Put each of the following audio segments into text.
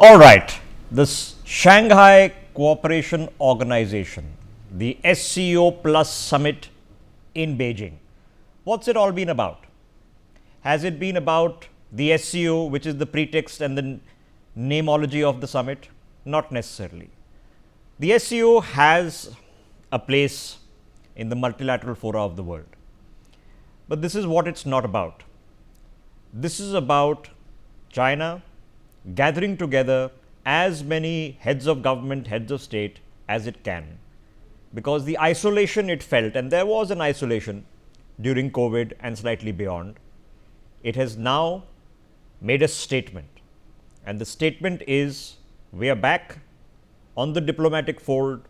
All right, this Shanghai Cooperation Organization, the SCO Plus Summit in Beijing. What's it all been about? Has it been about the SCO, which is the pretext and the nameology of the summit? Not necessarily. The SCO has a place in the multilateral fora of the world. But this is what it's not about. This is about China gathering together as many heads of government, heads of state as it can. Because the isolation it felt, and there was an isolation during COVID and slightly beyond, it has now made a statement. And the statement is, we are back on the diplomatic fold,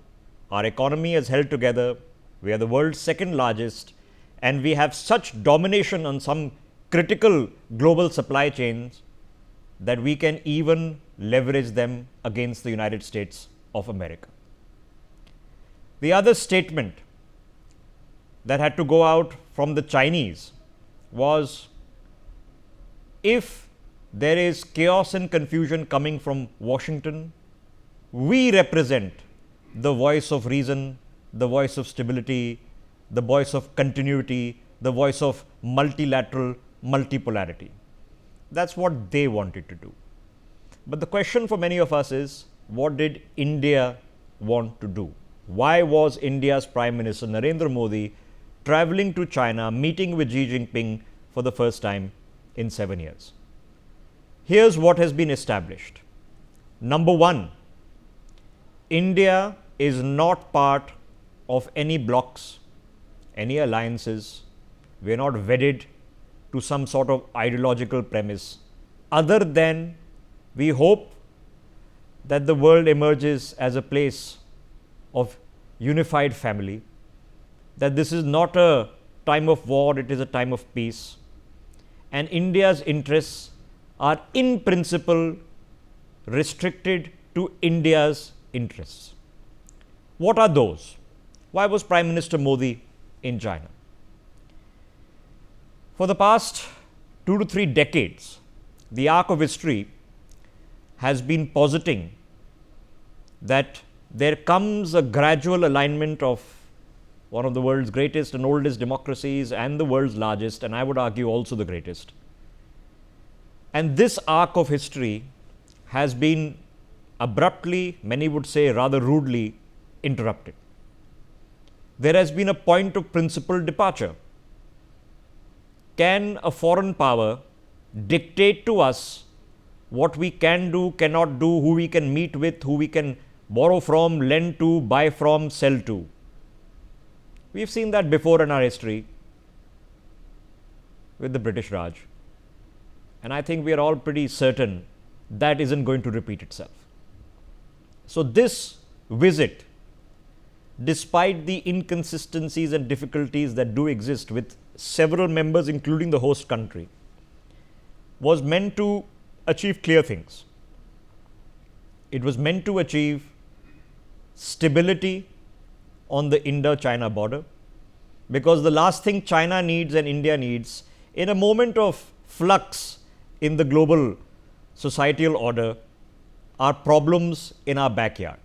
our economy is held together, we are the world's second largest, and we have such domination on some critical global supply chains that we can even leverage them against the United States of America. The other statement that had to go out from the Chinese was, if there is chaos and confusion coming from Washington, we represent the voice of reason, the voice of stability, the voice of continuity, the voice of multilateral multipolarity. That's what they wanted to do. But the question for many of us is, what did India want to do? Why was India's Prime Minister Narendra Modi traveling to China, meeting with Xi Jinping for the first time in 7 years? Here's what has been established. Number one, India is not part of any blocs, any alliances. We are not wedded to some sort of ideological premise, other than we hope that the world emerges as a place of unified family, that this is not a time of war, it is a time of peace, and India's interests are in principle restricted to India's interests. What are those? Why was Prime Minister Modi in China? For the past 2 to 3 decades, the arc of history has been positing that there comes a gradual alignment of one of the world's greatest and oldest democracies and the world's largest, and I would argue also the greatest. And this arc of history has been abruptly, many would say rather rudely, interrupted. There has been a point of principle departure. Can a foreign power dictate to us what we can do, cannot do, who we can meet with, who we can borrow from, lend to, buy from, sell to? We've seen that before in our history with the British Raj. And I think we are all pretty certain that isn't going to repeat itself. So this visit, despite the inconsistencies and difficulties that do exist with several members, including the host country, was meant to achieve clear things. It was meant to achieve stability on the Indo-China border, because the last thing China needs and India needs in a moment of flux in the global societal order are problems in our backyard.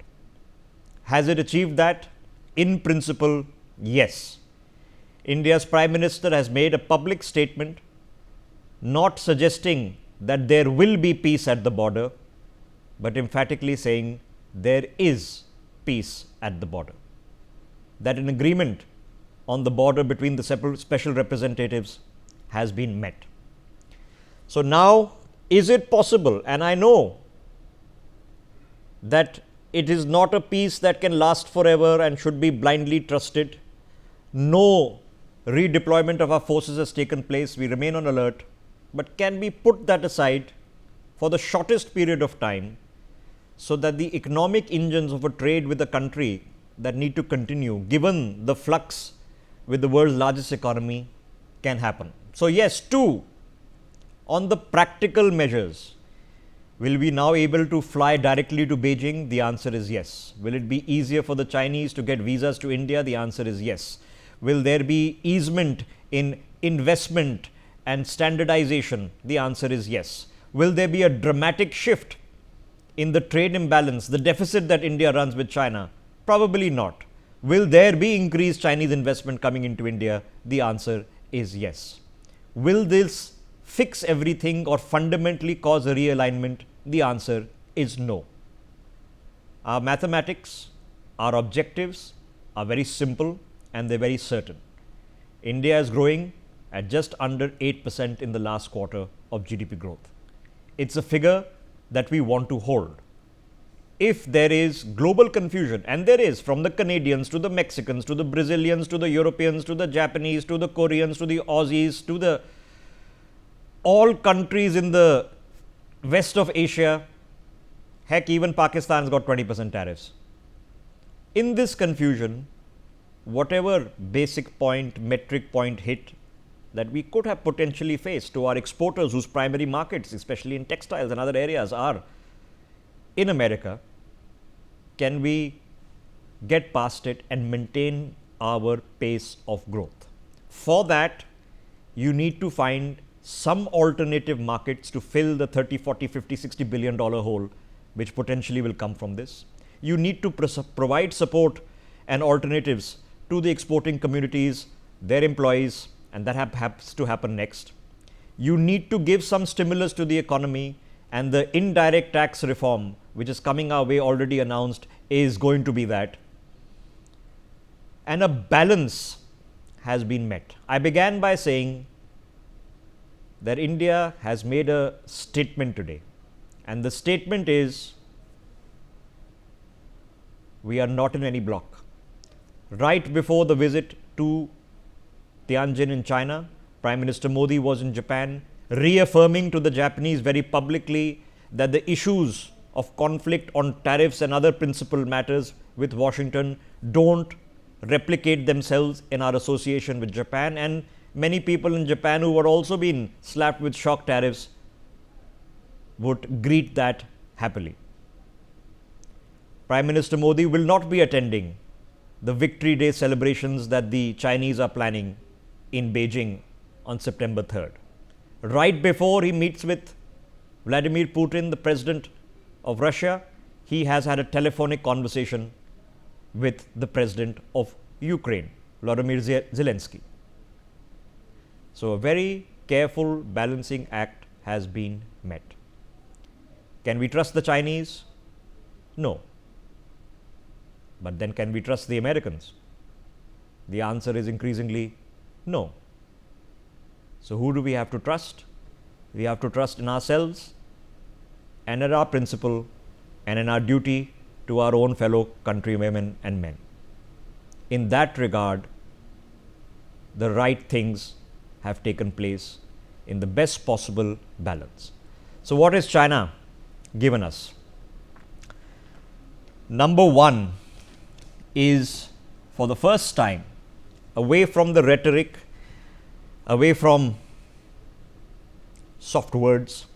Has it achieved that? In principle, yes. India's Prime Minister has made a public statement not suggesting that there will be peace at the border, but emphatically saying there is peace at the border. That an agreement on the border between the special representatives has been met. So now, is it possible? And I know that it is not a peace that can last forever and should be blindly trusted. No redeployment of our forces has taken place. We remain on alert. But can we put that aside for the shortest period of time so that the economic engines of a trade with a country that need to continue, given the flux with the world's largest economy, can happen? So yes, two, on the practical measures, will we now able to fly directly to Beijing? The answer is yes. Will it be easier for the Chinese to get visas to India? The answer is yes. Will there be easement in investment and standardization? The answer is yes. Will there be a dramatic shift in the trade imbalance, the deficit that India runs with China? Probably not. Will there be increased Chinese investment coming into India? The answer is yes. Will this fix everything or fundamentally cause a realignment? The answer is no. Our mathematics, our objectives are very simple and they're very certain. India is growing at just under 8% in the last quarter of GDP growth. It's a figure that we want to hold. If there is global confusion, and there is, from the Canadians to the Mexicans to the Brazilians to the Europeans to the Japanese to the Koreans to the Aussies to the all countries in the west of Asia, heck, even Pakistan's got 20% tariffs. In this confusion, whatever basic point, metric point hit that we could have potentially faced to our exporters whose primary markets, especially in textiles and other areas, are in America, can we get past it and maintain our pace of growth? For that, you need to find some alternative markets to fill the 30, 40, 50, 60 billion dollar hole which potentially will come from this. You need to provide support and alternatives to the exporting communities, their employees, and that has to happen next. You need to give some stimulus to the economy, and the indirect tax reform which is coming our way, already announced, is going to be that. And a balance has been met. I began by saying that India has made a statement today, and the statement is we are not in any block. Right before the visit to Tianjin in China, Prime Minister Modi was in Japan, reaffirming to the Japanese very publicly that the issues of conflict on tariffs and other principal matters with Washington don't replicate themselves in our association with Japan. And many people in Japan who were also being slapped with shock tariffs would greet that happily. Prime Minister Modi will not be attending the Victory Day celebrations that the Chinese are planning in Beijing on September 3rd. Right before he meets with Vladimir Putin, the president of Russia, he has had a telephonic conversation with the president of Ukraine, Volodymyr Zelensky. So a very careful balancing act has been met. Can we trust the Chinese? No. But then can we trust the Americans? The answer is increasingly no. So who do we have to trust? We have to trust in ourselves and in our principle and in our duty to our own fellow countrywomen and men. In that regard, the right things have taken place in the best possible balance. So what has China given us? Number one is, for the first time, away from the rhetoric, away from soft words,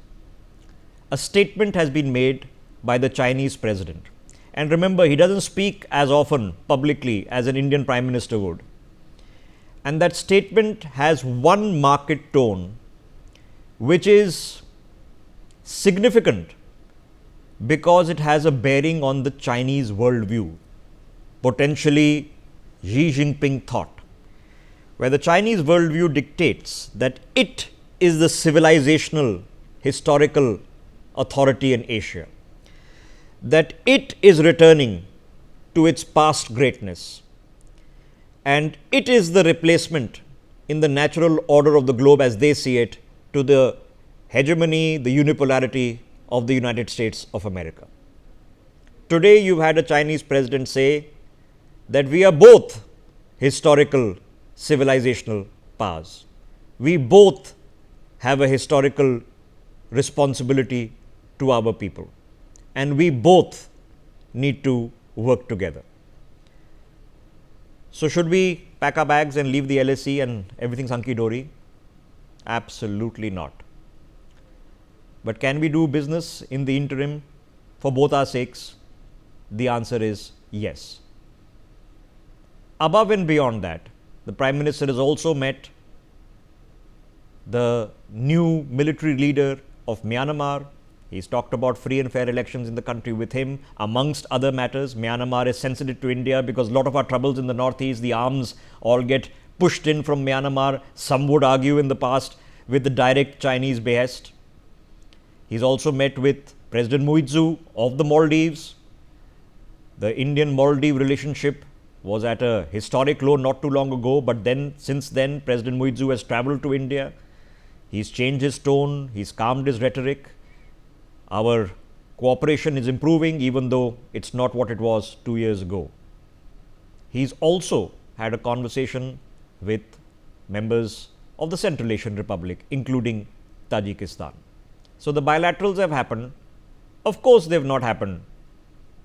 a statement has been made by the Chinese president. And remember, he doesn't speak as often publicly as an Indian Prime Minister would. And that statement has one market tone which is significant because it has a bearing on the Chinese worldview, potentially Xi Jinping thought, where the Chinese worldview dictates that it is the civilizational, historical authority in Asia, that it is returning to its past greatness, and it is the replacement in the natural order of the globe as they see it to the hegemony, the unipolarity of the United States of America. Today you've had a Chinese president say that we are both historical civilizational powers. We both have a historical responsibility to our people, and we both need to work together. So should we pack our bags and leave the LSE and everything's hunky-dory? Absolutely not. But can we do business in the interim for both our sakes? The answer is yes. Above and beyond that, the Prime Minister has also met the new military leader of Myanmar, He's talked about free and fair elections in the country with him, amongst other matters. Myanmar is sensitive to India because a lot of our troubles in the northeast, the arms all get pushed in from Myanmar. Some would argue in the past with the direct Chinese behest. He's also met with President Muizu of the Maldives. The Indian-Maldive relationship was at a historic low not too long ago, but then, since then, President Muizu has travelled to India. He's changed his tone, he's calmed his rhetoric. Our cooperation is improving, even though it's not what it was 2 years ago. He's also had a conversation with members of the Central Asian Republic, including Tajikistan. So the bilaterals have happened. Of course, they've not happened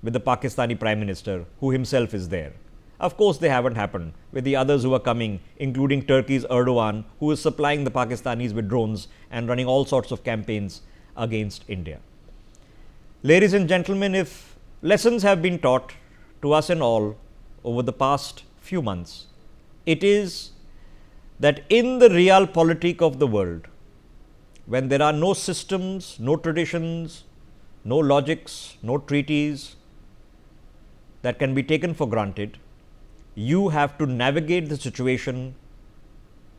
with the Pakistani Prime Minister, who himself is there. Of course, they haven't happened with the others who are coming, including Turkey's Erdogan, who is supplying the Pakistanis with drones and running all sorts of campaigns against India. Ladies and gentlemen, if lessons have been taught to us and all over the past few months, it is that in the realpolitik of the world, when there are no systems, no traditions, no logics, no treaties that can be taken for granted, you have to navigate the situation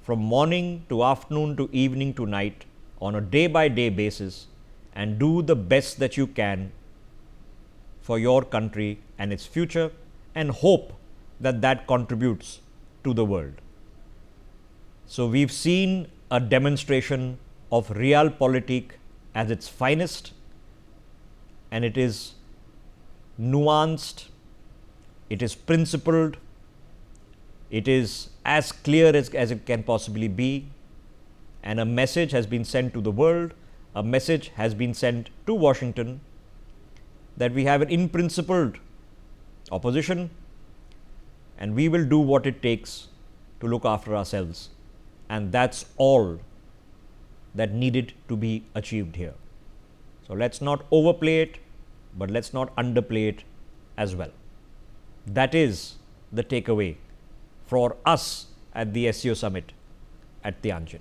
from morning to afternoon to evening to night on a day-by-day basis and do the best that you can for your country and its future, and hope that that contributes to the world. So we've seen a demonstration of realpolitik at its finest, and it is nuanced, it is principled, it is as clear as it can possibly be, and a message has been sent to the world, a message has been sent to Washington that we have an in-principled opposition and we will do what it takes to look after ourselves. And that's all that needed to be achieved here. So let's not overplay it, but let's not underplay it as well. That is the takeaway for us at the SCO Summit at Tianjin.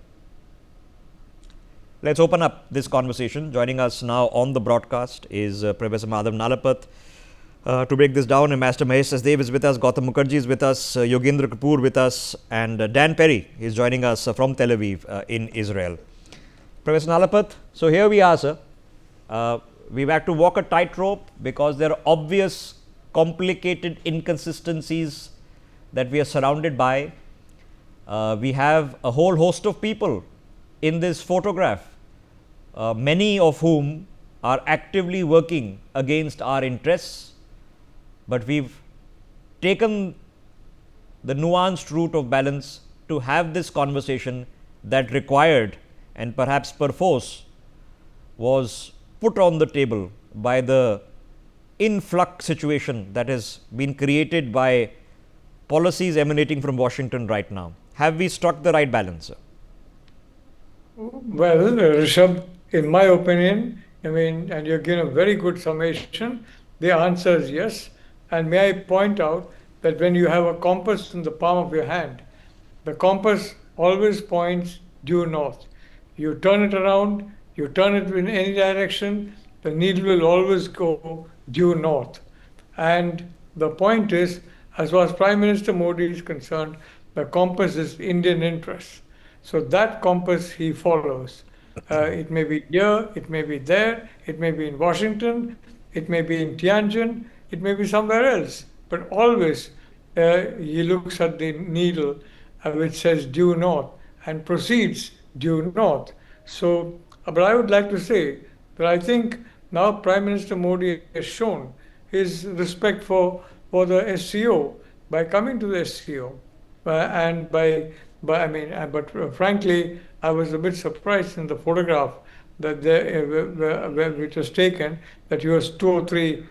Let's open up this conversation. Joining us now on the broadcast is Professor Madhav Nalapat. To break this down, Ambassador Mahesh Sachdev is with us, Gautam Mukherjee is with us, Yogendra Kapoor with us, and Dan Perry is joining us from Tel Aviv in Israel. Professor Nalapat, so here we are, sir. We've had to walk a tightrope because there are obvious, complicated inconsistencies that we are surrounded by. We have a whole host of people in this photograph, many of whom are actively working against our interests, but we've taken the nuanced route of balance to have this conversation that required and perhaps perforce was put on the table by the influx situation that has been created by policies emanating from Washington right now. Have we struck the right balance, sir? Well, Rishabh, in my opinion, and you've given a very good summation, the answer is yes. And may I point out that when you have a compass in the palm of your hand, the compass always points due north. You turn it around, you turn it in any direction, the needle will always go due north. And the point is, as far as Prime Minister Modi is concerned, the compass is Indian interests. So that compass he follows. It may be here, it may be there, it may be in Washington, it may be in Tianjin, it may be somewhere else. But always he looks at the needle which says due north and proceeds due north. So, but I would like to say that I think now Prime Minister Modi has shown his respect for the SCO by coming to the SCO, and but frankly, I was a bit surprised in the photograph that which was taken, that he was 2 or 3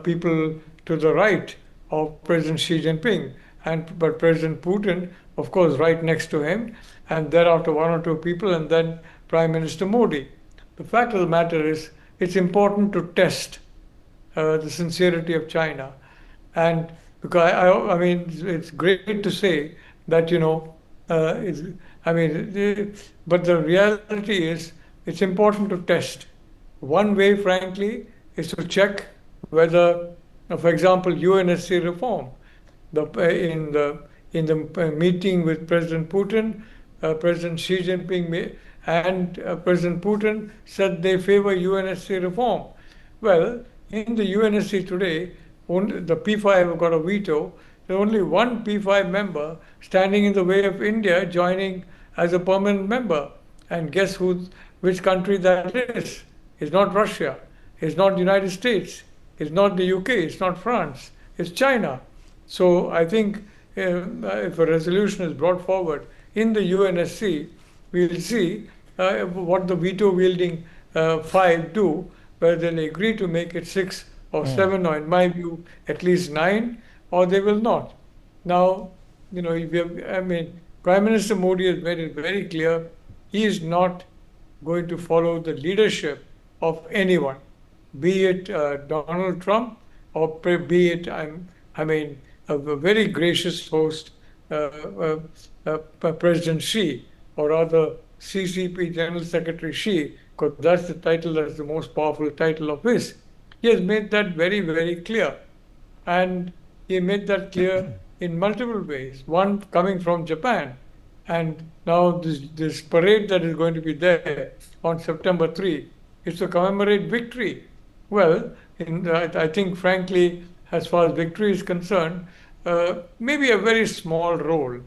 people to the right of President Xi Jinping, but President Putin, of course, right next to him, and thereafter 1 or 2 people, and then Prime Minister Modi. The fact of the matter is, it's important to test the sincerity of China, and because it's great to say that but the reality is, it's important to test One way, frankly, is to check whether, for example, UNSC reform. In the meeting with President Putin, President Xi Jinping and President Putin said they favor UNSC reform. Well, in the UNSC today, only the P5 have got a veto. There's only one P5 member standing in the way of India joining as a permanent member. And guess which country that is? It's not Russia. It's not the United States. It's not the UK. It's not France. It's China. So I think if a resolution is brought forward in the UNSC, we'll see what the veto-wielding five do, whether they'll agree to make it 6 or 7, or in my view, at least 9, or they will not. Now, Prime Minister Modi has made it very clear he is not going to follow the leadership of anyone, be it Donald Trump or be it, a very gracious host, President Xi, or rather CCP General Secretary Xi, because that's the most powerful title of his. He has made that very, very clear. And he made that clear in multiple ways. One coming from Japan. And now this parade that is going to be there on September 3 is to commemorate victory. Well, I think, frankly, as far as victory is concerned, maybe a very small role.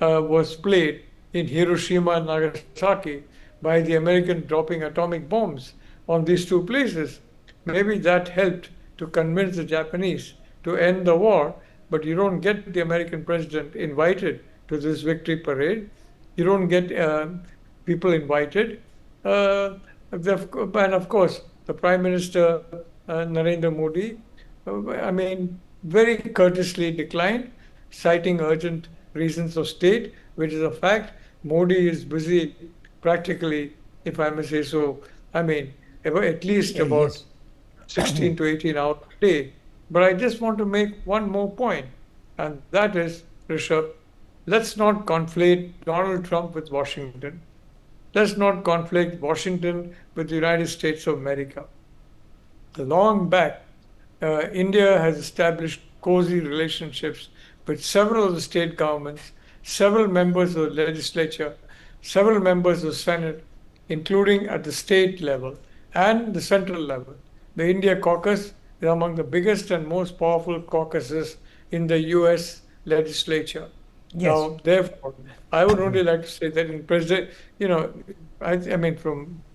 Was played in Hiroshima and Nagasaki by the American dropping atomic bombs on these two places. Maybe that helped to convince the Japanese to end the war, but you don't get the American president invited to this victory parade. You don't get people invited. And of course, the Prime Minister, Narendra Modi, very courteously declined, citing urgent reasons of state, which is a fact. Modi is busy practically, if I may say so, at least about 16 to 18 hours a day. But I just want to make one more point, and that is, Rishabh, let's not conflate Donald Trump with Washington. Let's not conflate Washington with the United States of America. Long back, India has established cozy relationships with several of the state governments, several members of the legislature, several members of the Senate, including at the state level and the central level. The India caucus is among the biggest and most powerful caucuses in the US legislature. Yes. Now, therefore, I would only like to say that in president,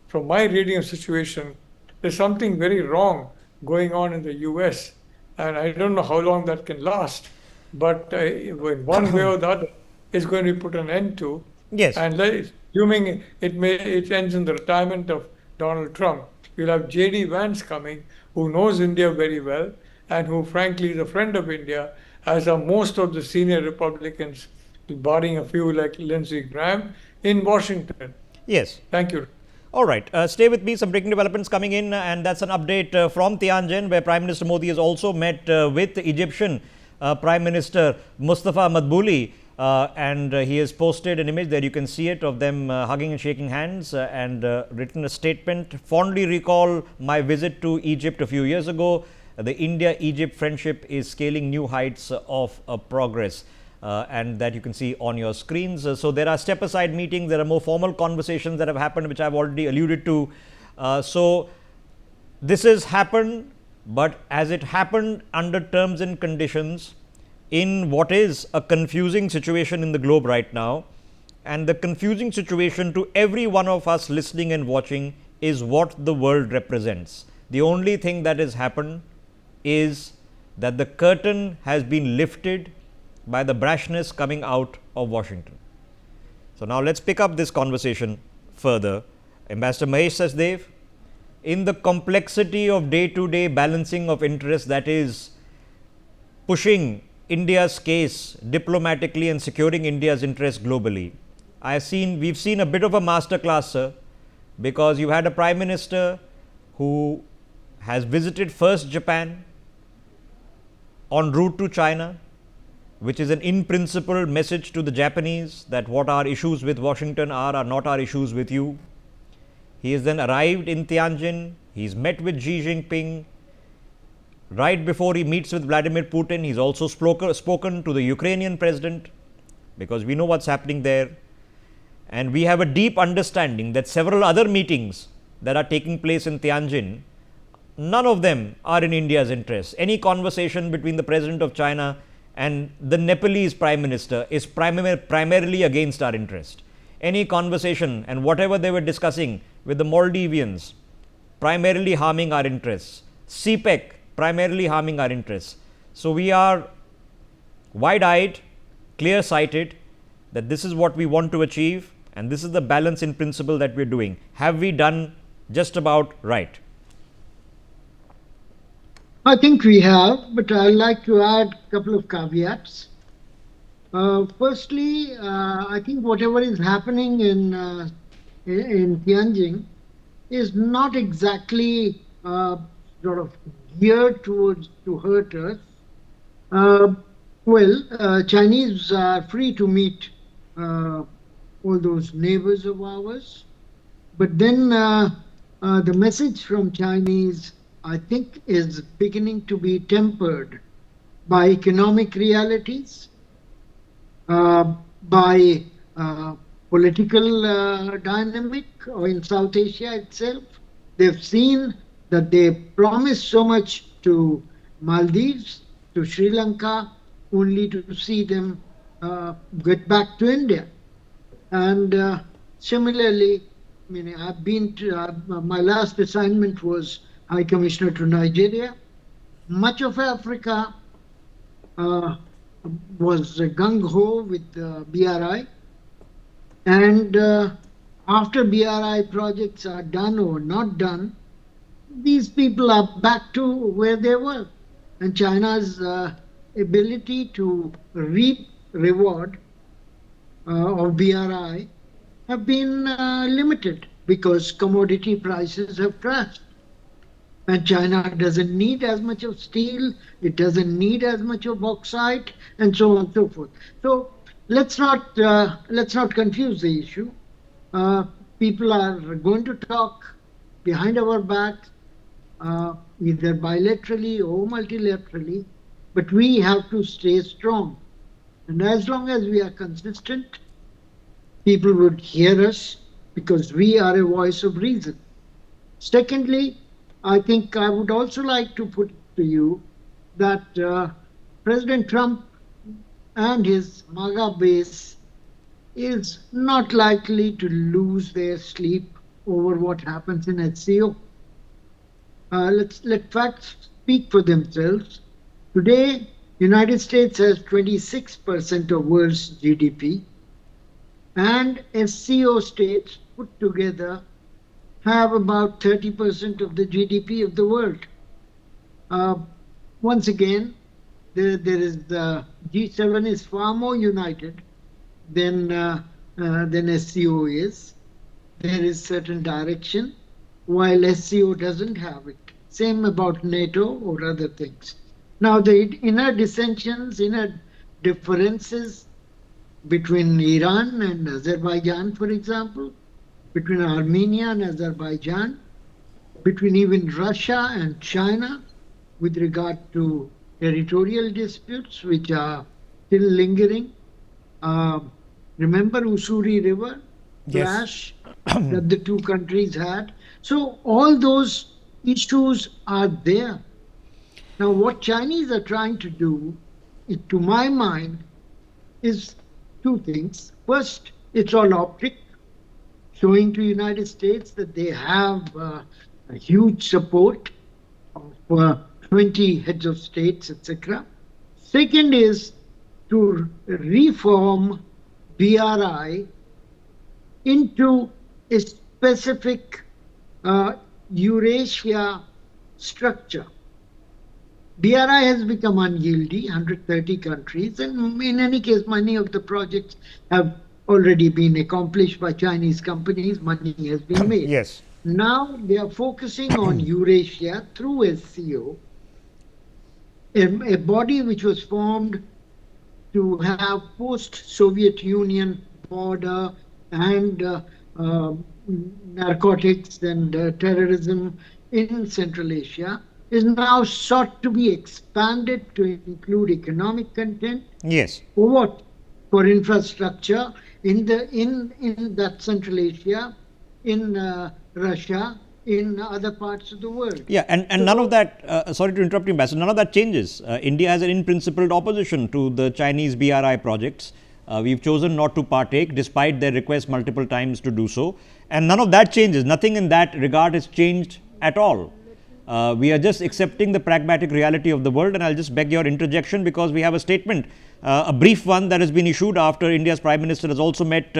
from my reading of the situation, there's something very wrong going on in the US, and I don't know how long that can last, but in one way or the other, it's going to be put an end to. Yes. And assuming it ends in the retirement of Donald Trump, you'll have J.D. Vance coming, who knows India very well, and who frankly is a friend of India, as are most of the senior Republicans, barring a few like Lindsey Graham, in Washington. Yes. Thank you. All right. Stay with me. Some breaking developments coming in, and that's an update from Tianjin, where Prime Minister Modi has also met with Egyptian Prime Minister Mustafa Madbouli, and he has posted an image there. You can see it of them hugging and shaking hands, and written a statement. Fondly recall my visit to Egypt a few years ago. The India-Egypt friendship is scaling new heights of progress. And that you can see on your screens. So there are step-aside meetings, there are more formal conversations that have happened, which I've already alluded to. So this has happened, but as it happened under terms and conditions in what is a confusing situation in the globe right now, and the confusing situation to every one of us listening and watching is what the world represents. The only thing that has happened is that the curtain has been lifted by the brashness coming out of Washington. So now let's pick up this conversation further. Ambassador Mahesh Sachdev, in the complexity of day-to-day balancing of interests that is pushing India's case diplomatically and securing India's interests globally, we've seen a bit of a masterclass, sir, because you had a Prime Minister who has visited first Japan en route to China, which is an in-principle message to the Japanese that what our issues with Washington are not our issues with you. He has then arrived in Tianjin. He's met with Xi Jinping. Right before he meets with Vladimir Putin, he's also spoken to the Ukrainian president, because we know what's happening there. And we have a deep understanding that several other meetings that are taking place in Tianjin, none of them are in India's interest. Any conversation between the president of China and the Nepalese prime minister is primarily against our interest. Any conversation and whatever they were discussing with the Maldivians, primarily harming our interests. CPEC, primarily harming our interests. So we are wide-eyed, clear-sighted that this is what we want to achieve, and this is the balance in principle that we're doing. Have we done just about right? I think we have, but I'd like to add a couple of caveats. Firstly, I think whatever is happening in Tianjin is not exactly sort of geared towards to hurt us. Chinese are free to meet all those neighbors of ours, but then the message from Chinese, I think, is beginning to be tempered by economic realities, by political dynamic in South Asia itself. They've seen that they promised so much to Maldives, to Sri Lanka, only to see them get back to India. And similarly, I mean, I've been to, my last assignment was High Commissioner to Nigeria. Much of Africa was gung-ho with BRI. And after BRI projects are done or not done, these people are back to where they were. And China's ability to reap reward of BRI have been limited because commodity prices have crashed. And China doesn't need as much of steel, it doesn't need as much of bauxite, and so on and so forth. So let's not confuse the issue. People are going to talk behind our back, either bilaterally or multilaterally, but we have to stay strong. And as long as we are consistent, people would hear us because we are a voice of reason. Secondly, I think I would also like to put to you that President Trump and his MAGA base is not likely to lose their sleep over what happens in SCO. Let facts speak for themselves. Today, United States has 26% of world's GDP, and SCO states put together have about 30% of the GDP of the world. Once again, there is the G7 is far more united than SCO is. There is certain direction, while SCO doesn't have it. Same about NATO or other things. Now, the inner dissensions, inner differences between Iran and Azerbaijan, for example, between Armenia and Azerbaijan, between even Russia and China with regard to territorial disputes which are still lingering. Remember Ussuri River clash that the two countries had? So all those issues are there. Now what Chinese are trying to do, to my mind, is two things. First, it's all optic, showing to United States that they have a huge support of 20 heads of states, etc. Second is to reform BRI into a specific Eurasia structure. BRI has become unyieldy, 130 countries, and in any case, many of the projects have already been accomplished by Chinese companies, money has been made. Yes. Now they are focusing on Eurasia through SCO, a body which was formed to have post-Soviet Union border and narcotics and terrorism in Central Asia is now sought to be expanded to include economic content. Yes. For what? For infrastructure in that Central Asia, in Russia, in other parts of the world. Yeah, and none of that, sorry to interrupt you, Ambassador, none of that changes. India has an in-principled opposition to the Chinese BRI projects. We've chosen not to partake despite their request multiple times to do so. And none of that changes. Nothing in that regard has changed at all. We are just accepting the pragmatic reality of the world. And I'll just beg your interjection because we have a statement, a brief one that has been issued after India's Prime Minister has also met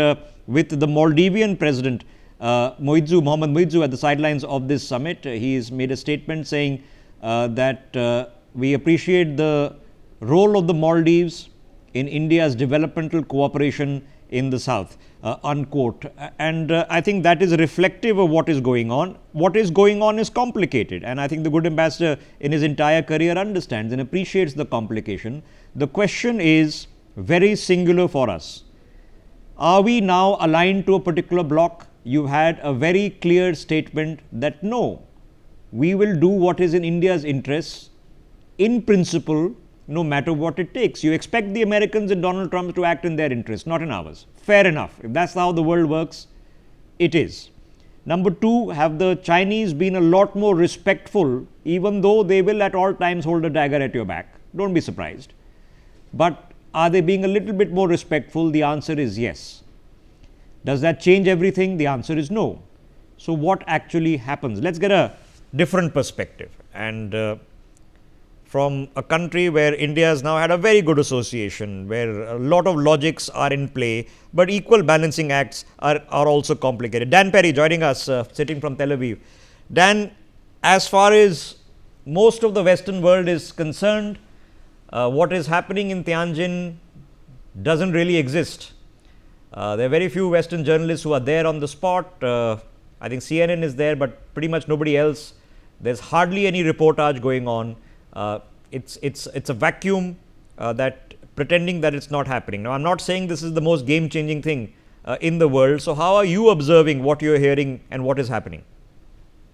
with the Maldivian President Mohammed Muizzu at the sidelines of this summit. He's made a statement saying that we appreciate the role of the Maldives in India's developmental cooperation in the South, unquote. And I think that is reflective of what is going on. What is going on is complicated, and I think the good ambassador in his entire career understands and appreciates the complication. The question is very singular for us. Are we now aligned to a particular bloc? You've had a very clear statement that no, we will do what is in India's interests in principle, no matter what it takes. You expect the Americans and Donald Trump to act in their interests, not in ours. Fair enough. If that's how the world works, it is. Number two, have the Chinese been a lot more respectful, even though they will at all times hold a dagger at your back? Don't be surprised. But are they being a little bit more respectful? The answer is yes. Does that change everything? The answer is no. So what actually happens? Let's get a different perspective. And from a country where India has now had a very good association, where a lot of logics are in play, but equal balancing acts are also complicated. Dan Perry joining us, sitting from Tel Aviv. Dan, as far as most of the Western world is concerned, what is happening in Tianjin doesn't really exist. There are very few Western journalists who are there on the spot. I think CNN is there, but pretty much nobody else. There's hardly any reportage going on. It's a vacuum that pretending that it's not happening. Now, I'm not saying this is the most game-changing thing in the world. So how are you observing what you're hearing and what is happening?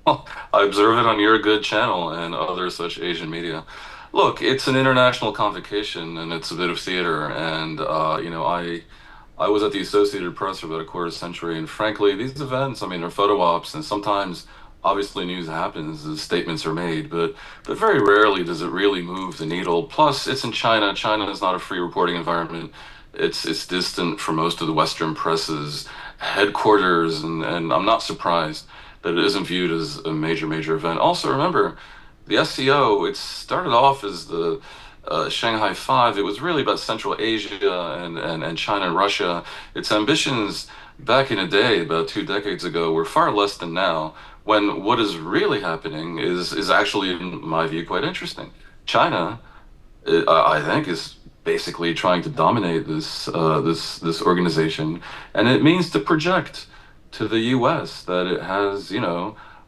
Well, I observe it on your good channel and other such Asian media. Look, it's an international convocation and it's a bit of theater. And, I was at the Associated Press for about a quarter century. And frankly, these events, are photo ops, and sometimes obviously news happens as statements are made, but very rarely does it really move the needle. Plus, it's in China. China is not a free reporting environment. It's distant from most of the Western press's headquarters, and I'm not surprised that it isn't viewed as a major event. Also, remember, the SCO, it started off as the Shanghai Five. It was really about Central Asia and China and Russia. Its ambitions back in the day, about 2 decades ago, were far less than now, when what is really happening is actually, in my view, quite interesting. China, I think, is basically trying to dominate this organization, and it means to project to the U.S. that it has,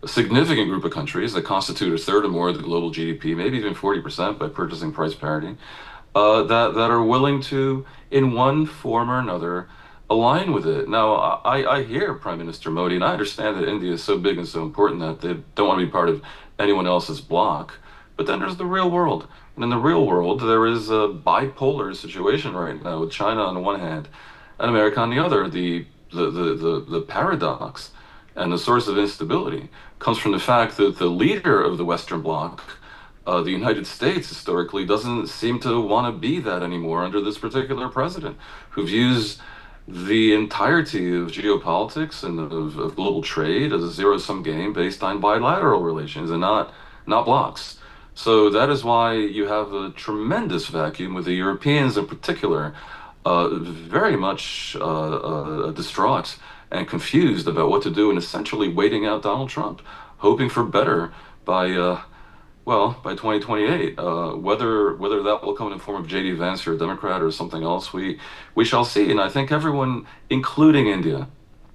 a significant group of countries that constitute a third or more of the global GDP, maybe even 40% by purchasing price parity, that are willing to, in one form or another, align with it. Now, I hear Prime Minister Modi, and I understand that India is so big and so important that they don't want to be part of anyone else's bloc. But then there's the real world. And in the real world, there is a bipolar situation right now with China on the one hand and America on the other. The paradox and the source of instability comes from the fact that the leader of the Western bloc, the United States, historically doesn't seem to want to be that anymore under this particular president, who views the entirety of geopolitics and of global trade as a zero-sum game based on bilateral relations and not blocs. So that is why you have a tremendous vacuum with the Europeans in particular, very much distraught and confused about what to do and essentially waiting out Donald Trump, hoping for better by 2028. Whether that will come in the form of J.D. Vance or a Democrat or something else, we shall see. And I think everyone, including India,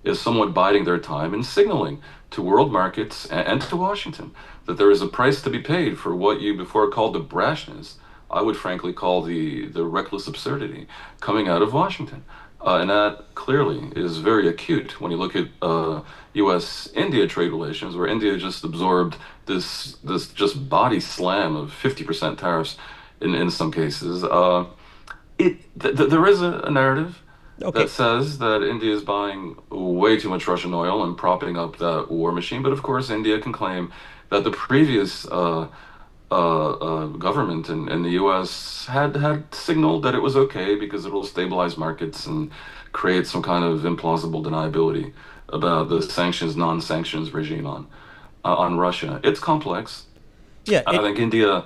is somewhat biding their time and signaling to world markets and to Washington that there is a price to be paid for what you before called the brashness, I would frankly call the reckless absurdity coming out of Washington. And that clearly is very acute when you look at U.S.-India trade relations, where India just absorbed this just body slam of 50% tariffs in some cases. There is a narrative Okay. that says that India is buying way too much Russian oil and propping up that war machine. But of course, India can claim that the previous government in the U.S. had signaled that it was okay because it will stabilize markets and create some kind of implausible deniability about the sanctions, non-sanctions regime on Russia. It's complex. Yeah. I think India.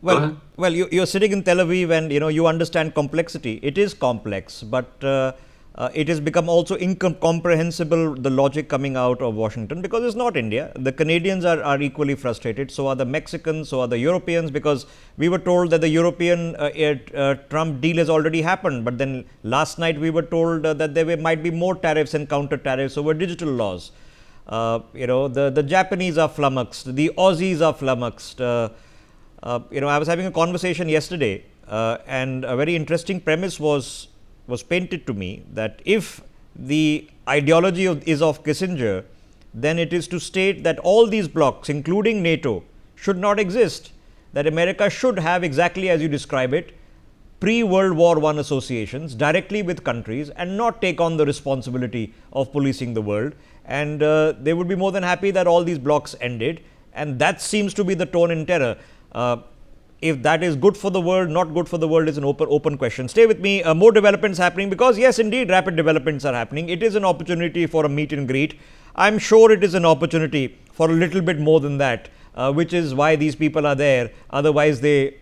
Go Well, ahead. you're sitting in Tel Aviv and you understand complexity. It is complex, but it has become also incomprehensible, the logic coming out of Washington, because it's not India. The Canadians are equally frustrated. So are the Mexicans, so are the Europeans, because we were told that the European Trump deal has already happened. But then last night we were told that there might be more tariffs and counter tariffs over digital laws. The Japanese are flummoxed, the Aussies are flummoxed. I was having a conversation yesterday, and a very interesting premise was painted to me, that if the ideology is of Kissinger, then it is to state that all these blocs, including NATO, should not exist. That America should have, exactly as you describe it, pre-World War I associations directly with countries and not take on the responsibility of policing the world. And they would be more than happy that all these blocs ended. And that seems to be the tone in terror. If that is good for the world, not good for the world, is an open question. Stay with me. More developments happening, because yes, indeed, rapid developments are happening. It is an opportunity for a meet and greet. I'm sure it is an opportunity for a little bit more than that, which is why these people are there. Otherwise, they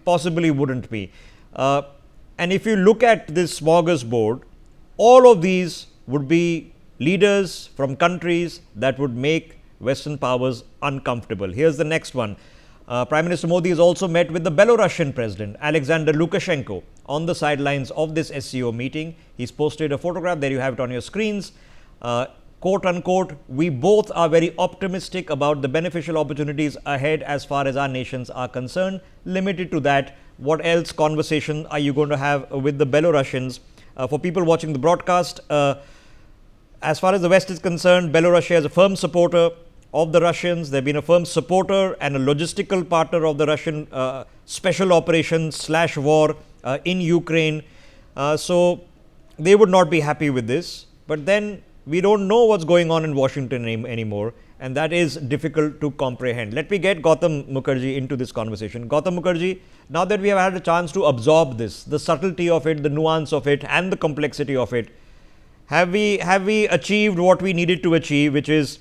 possibly wouldn't be. And if you look at this smorgasbord, all of these would be leaders from countries that would make Western powers uncomfortable. Here's the next one. Prime Minister Modi has also met with the Belarusian President Alexander Lukashenko on the sidelines of this SCO meeting. He's posted a photograph. There you have it on your screens. Quote unquote, we both are very optimistic about the beneficial opportunities ahead as far as our nations are concerned. Limited to that, what else conversation are you going to have with the Belarusians? For people watching the broadcast, as far as the West is concerned, Belarus is a firm supporter of the Russians. They've been a firm supporter and a logistical partner of the Russian special operations / war in Ukraine. So they would not be happy with this. But then we don't know what's going on in Washington anymore, and that is difficult to comprehend. Let me get Gautam Mukherjee into this conversation. Gautam Mukherjee, now that we have had a chance to absorb this, the subtlety of it, the nuance of it, and the complexity of it, have we achieved what we needed to achieve, which is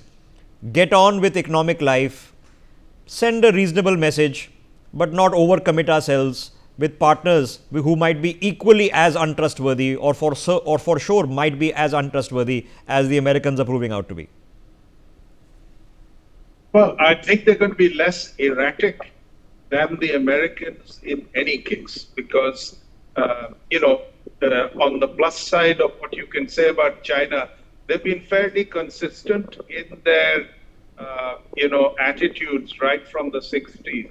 get on with economic life, send a reasonable message, but not overcommit ourselves with partners who might be equally as untrustworthy, or for sure might be as untrustworthy as the Americans are proving out to be? Well, I think they're going to be less erratic than the Americans in any case, because, on the plus side of what you can say about China, they've been fairly consistent in their, attitudes right from the 60s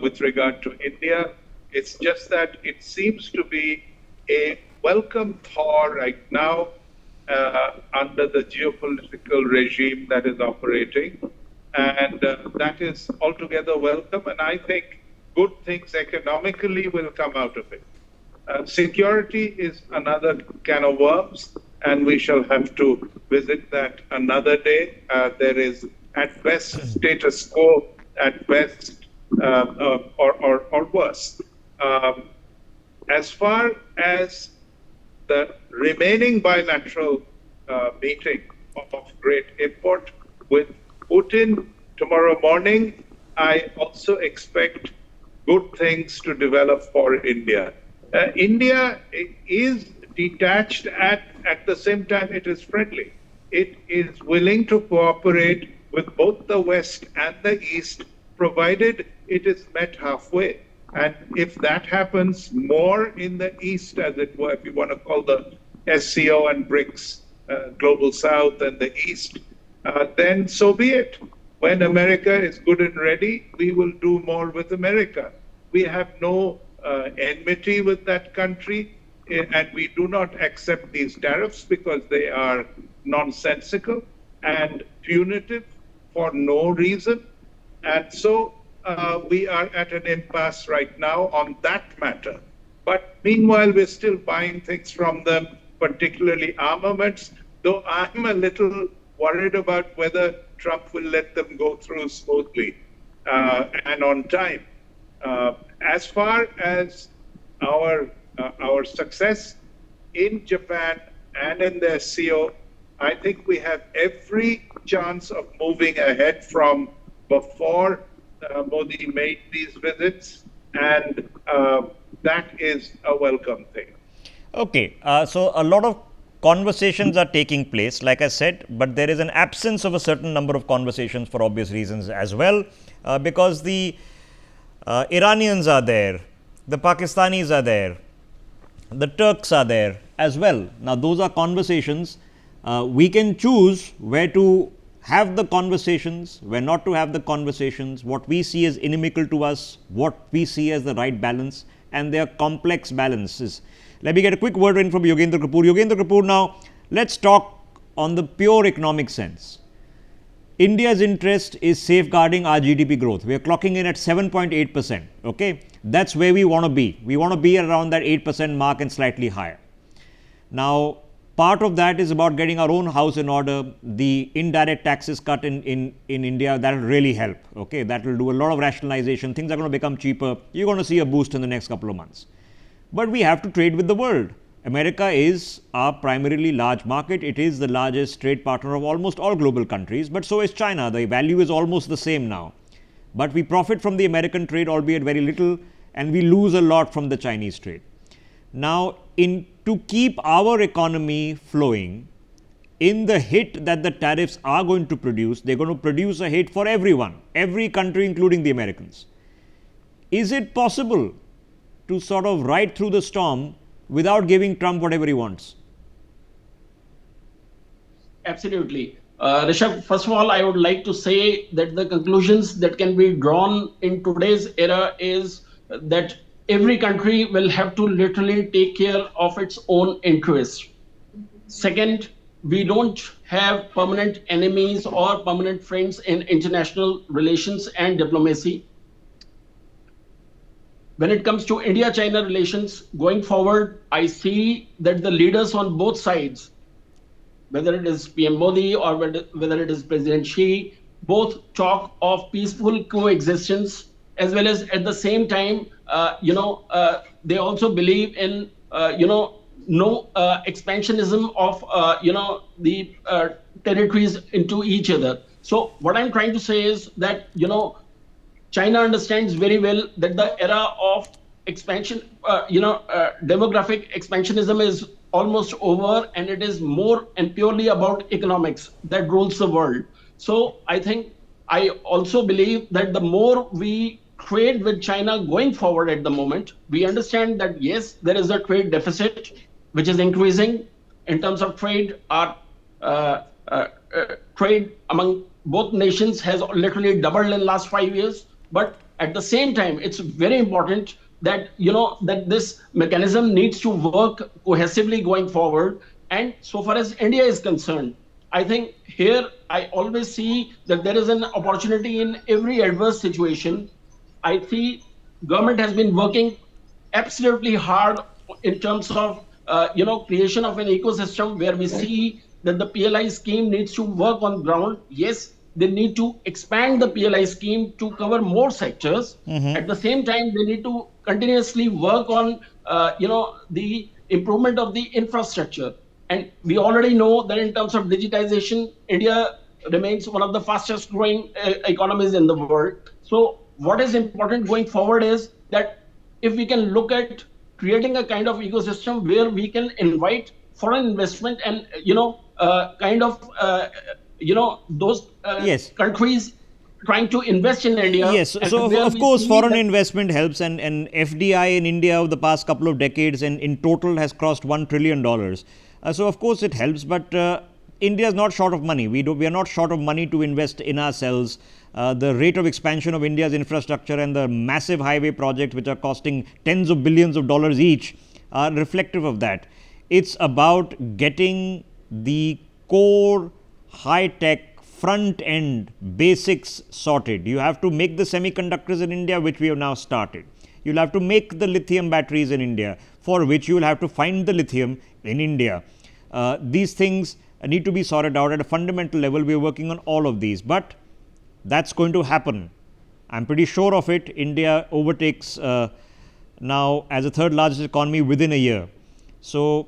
with regard to India. It's just that it seems to be a welcome thaw right now under the geopolitical regime that is operating. And that is altogether welcome. And I think good things economically will come out of it. Security is another can of worms, and we shall have to visit that another day. There is, at best, status quo, at best, or worse. As far as the remaining bilateral meeting of great import with Putin tomorrow morning, I also expect good things to develop for India. India is detached, at the same time it is friendly. It is willing to cooperate with both the West and the East, provided it is met halfway. And if that happens more in the East, as it were, if you want to call the SCO and BRICS Global South and the East, then so be it. When America is good and ready, we will do more with America. We have no enmity with that country. and we do not accept these tariffs because they are nonsensical and punitive for no reason. And so we are at an impasse right now on that matter. But meanwhile, we're still buying things from them, particularly armaments, though I'm a little worried about whether Trump will let them go through smoothly and on time. As far as our success in Japan and in the SCO, I think we have every chance of moving ahead from before Modi made these visits, and that is a welcome thing. Okay, so a lot of conversations are taking place, like I said, but there is an absence of a certain number of conversations for obvious reasons as well, because the Iranians are there, the Pakistanis are there, the Turks are there as well. Now, those are conversations. We can choose where to have the conversations, where not to have the conversations, what we see as inimical to us, what we see as the right balance, and they are complex balances. Let me get a quick word in from Yogendra Kapoor. Yogendra Kapoor, now let's talk on the pure economic sense. India's interest is safeguarding our GDP growth. We are clocking in at 7.8%. Okay, that's where we want to be. We want to be around that 8% mark and slightly higher. Now, part of that is about getting our own house in order. The indirect taxes cut in India, that will really help. Okay, that will do a lot of rationalization. Things are going to become cheaper. You're going to see a boost in the next couple of months. But we have to trade with the world. America is our primarily large market. It is the largest trade partner of almost all global countries, but so is China. The value is almost the same now. But we profit from the American trade, albeit very little, and we lose a lot from the Chinese trade. Now, to keep our economy flowing, in the hit that the tariffs are going to produce, they're going to produce a hit for everyone, every country, including the Americans. Is it possible to sort of ride through the storm without giving Trump whatever he wants? Absolutely. Rishabh, first of all, I would like to say that the conclusions that can be drawn in today's era is that every country will have to literally take care of its own interests. Second, we don't have permanent enemies or permanent friends in international relations and diplomacy. When it comes to India-China relations going forward, I see that the leaders on both sides, whether it is PM Modi or whether it is President Xi, both talk of peaceful coexistence, as well as at the same time, they also believe in, no expansionism of, the territories into each other. So what I'm trying to say is that, China understands very well that the era of expansion, demographic expansionism is almost over, and it is more and purely about economics that rules the world. So I also believe that the more we trade with China going forward at the moment, we understand that yes, there is a trade deficit which is increasing in terms of trade. Our trade among both nations has literally doubled in the last 5 years. But at the same time, it's very important that, that this mechanism needs to work cohesively going forward. And so far as India is concerned, I think here I always see that there is an opportunity in every adverse situation. I see government has been working absolutely hard in terms of, creation of an ecosystem where we see that the PLI scheme needs to work on ground. Yes, they need to expand the PLI scheme to cover more sectors. At the same time, they need to continuously work on, the improvement of the infrastructure. And we already know that in terms of digitization, India remains one of the fastest growing economies in the world. So what is important going forward is that if we can look at creating a kind of ecosystem where we can invite foreign investment and, those yes. countries trying to invest in India. Yes, so of course foreign investment helps, and FDI in India over the past couple of decades and in total has crossed $1 trillion. So of course it helps, but India is not short of money. We are not short of money to invest in ourselves. The rate of expansion of India's infrastructure and the massive highway projects which are costing tens of billions of dollars each are reflective of that. It's about getting the core high-tech front-end basics sorted. You have to make the semiconductors in India, which we have now started. You'll have to make the lithium batteries in India, for which you will have to find the lithium in India. These things need to be sorted out at a fundamental level. We are working on all of these, but that's going to happen. I'm pretty sure of it. India overtakes now as the third largest economy within a year. So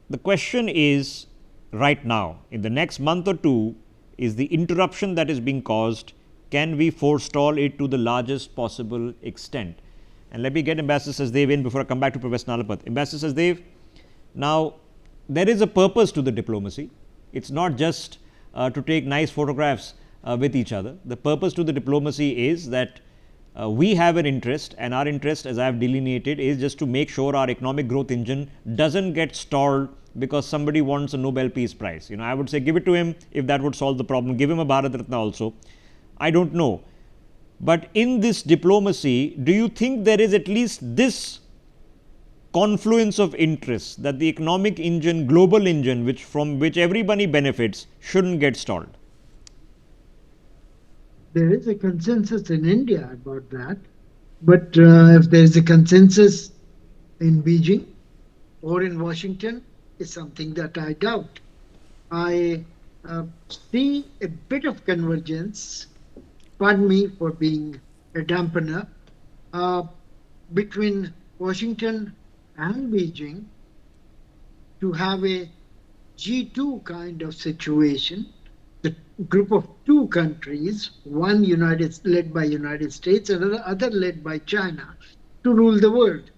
the question is, right now, in the next month or two, is the interruption that is being caused, can we forestall it to the largest possible extent? And let me get Ambassador Sachdev in before I come back to Professor Nalapat. Ambassador Sachdev, now there is a purpose to the diplomacy. It's not just to take nice photographs with each other. The purpose to the diplomacy is that we have an interest, and our interest, as I have delineated, is just to make sure our economic growth engine doesn't get stalled because somebody wants a Nobel Peace Prize. I would say give it to him if that would solve the problem. Give him a Bharat Ratna also. I don't know. But in this diplomacy, do you think there is at least this confluence of interests that the economic engine, global engine, from which everybody benefits, shouldn't get stalled? There is a consensus in India about that. But if there is a consensus in Beijing or in Washington, is something that I doubt. I see a bit of convergence, pardon me for being a dampener, between Washington and Beijing to have a G2 kind of situation, the group of two countries, one led by United States and other led by China, to rule the world.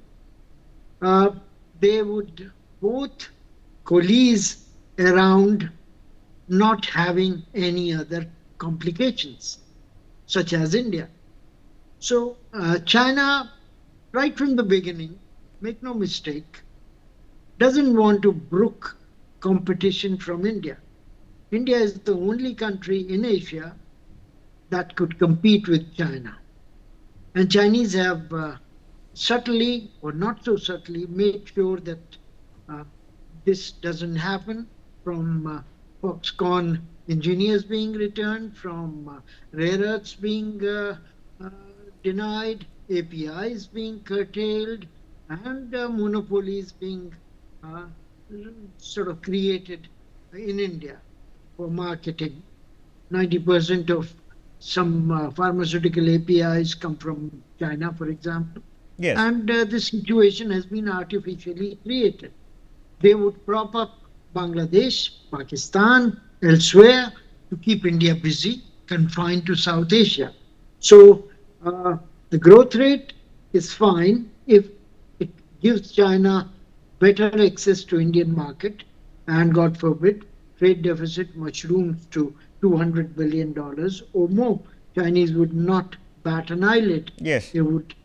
They would both coalesce around not having any other complications, such as India. So China, right from the beginning, make no mistake, doesn't want to brook competition from India. India is the only country in Asia that could compete with China. And Chinese have subtly or not so subtly made sure that this doesn't happen, from Foxconn engineers being returned, from rare earths being denied, APIs being curtailed, and monopolies being sort of created in India for marketing. 90% of some pharmaceutical APIs come from China, for example. Yes. And this situation has been artificially created. They would prop up Bangladesh, Pakistan, elsewhere to keep India busy, confined to South Asia. So the growth rate is fine if it gives China better access to Indian market, and God forbid, trade deficit mushrooms to $200 billion or more. Chinese would not bat an eyelid. Yes. They would